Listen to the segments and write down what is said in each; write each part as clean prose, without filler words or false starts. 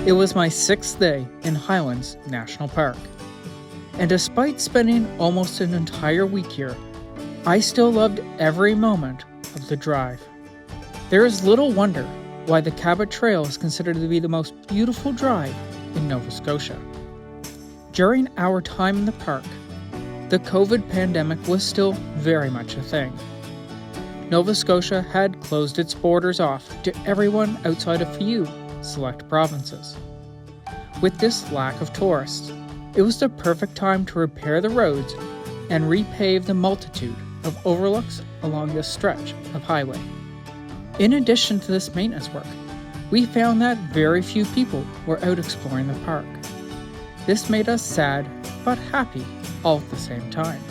It was my 6th day in Highlands National Park. And despite spending almost an entire week here, I still loved every moment of the drive. There is little wonder why the Cabot Trail is considered to be the most beautiful drive in Nova Scotia. During our time in the park, the COVID pandemic was still very much a thing. Nova Scotia had closed its borders off to everyone outside a few select provinces. With this lack of tourists, it was the perfect time to repair the roads and repave the multitude of overlooks along this stretch of highway. In addition to this maintenance work, we found that very few people were out exploring the park. This made us sad but happy all at the same time.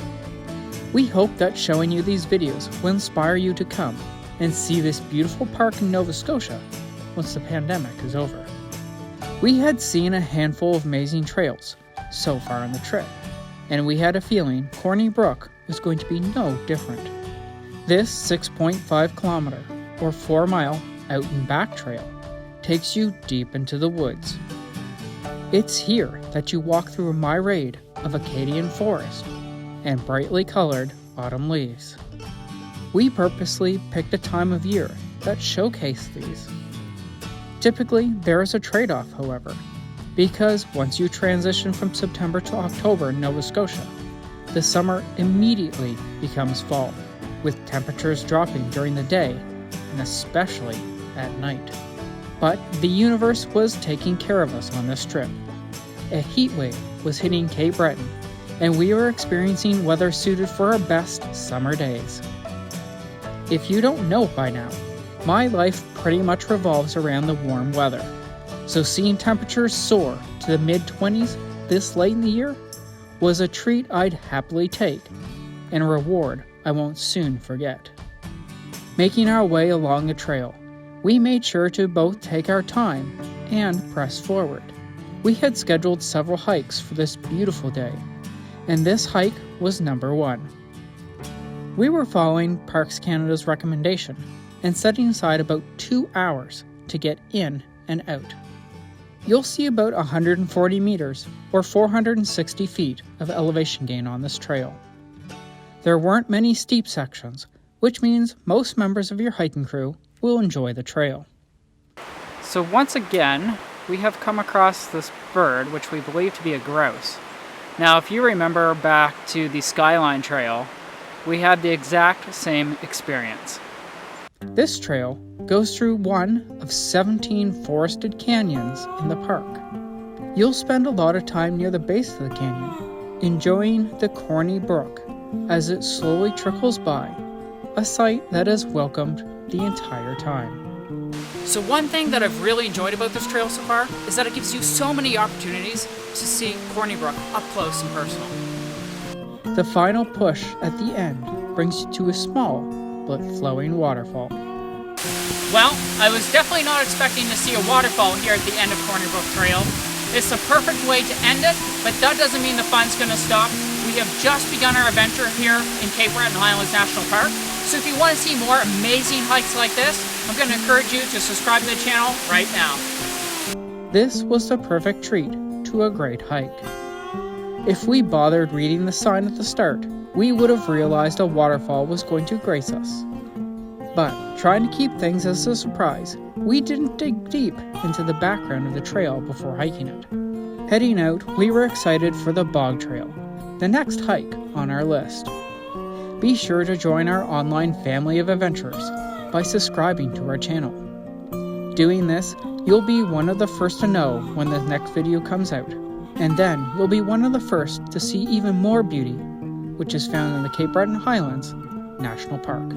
We hope that showing you these videos will inspire you to come and see this beautiful park in Nova Scotia once the pandemic is over. We had seen a handful of amazing trails so far on the trip, and we had a feeling Corney Brook was going to be no different. This 6.5 kilometer or 4 mile out and back trail takes you deep into the woods. It's here that you walk through a myriad of Acadian forest and brightly colored autumn leaves. We purposely picked a time of year that showcased these. Typically, there is a trade-off, however, because once you transition from September to October in Nova Scotia, the summer immediately becomes fall, with temperatures dropping during the day and especially at night. But the universe was taking care of us on this trip. A heat wave was hitting Cape Breton, and we were experiencing weather suited for our best summer days. If you don't know by now, my life pretty much revolves around the warm weather, so seeing temperatures soar to the mid-20s this late in the year was a treat I'd happily take, and a reward I won't soon forget. Making our way along the trail, we made sure to both take our time and press forward. We had scheduled several hikes for this beautiful day, and this hike was number 1. We were following Parks Canada's recommendation and setting aside about 2 hours to get in and out. You'll see about 140 meters or 460 feet of elevation gain on this trail. There weren't many steep sections, which means most members of your hiking crew will enjoy the trail. So once again, we have come across this bird, which we believe to be a grouse. Now, if you remember back to the Skyline Trail, we had the exact same experience. This trail goes through one of 17 forested canyons in the park. You'll spend a lot of time near the base of the canyon, enjoying the Corney Brook as it slowly trickles by, a sight that is welcomed the entire time. So one thing that I've really enjoyed about this trail so far is that it gives you so many opportunities to see Corney Brook up close and personal. The final push at the end brings you to a small but flowing waterfall. Well, I was definitely not expecting to see a waterfall here at the end of Corney Brook Trail. It's the perfect way to end it, but that doesn't mean the fun's going to stop. We have just begun our adventure here in Cape Breton Highlands National Park. So if you want to see more amazing hikes like this, I'm going to encourage you to subscribe to the channel right now. This was the perfect treat to a great hike. If we bothered reading the sign at the start, we would have realized a waterfall was going to grace us. But trying to keep things as a surprise, we didn't dig deep into the background of the trail before hiking it. Heading out, we were excited for the Bog Trail, the next hike on our list. Be sure to join our online family of adventurers by subscribing to our channel. Doing this, you'll be one of the first to know when the next video comes out, and then you'll be one of the first to see even more beauty, which is found in the Cape Breton Highlands National Park.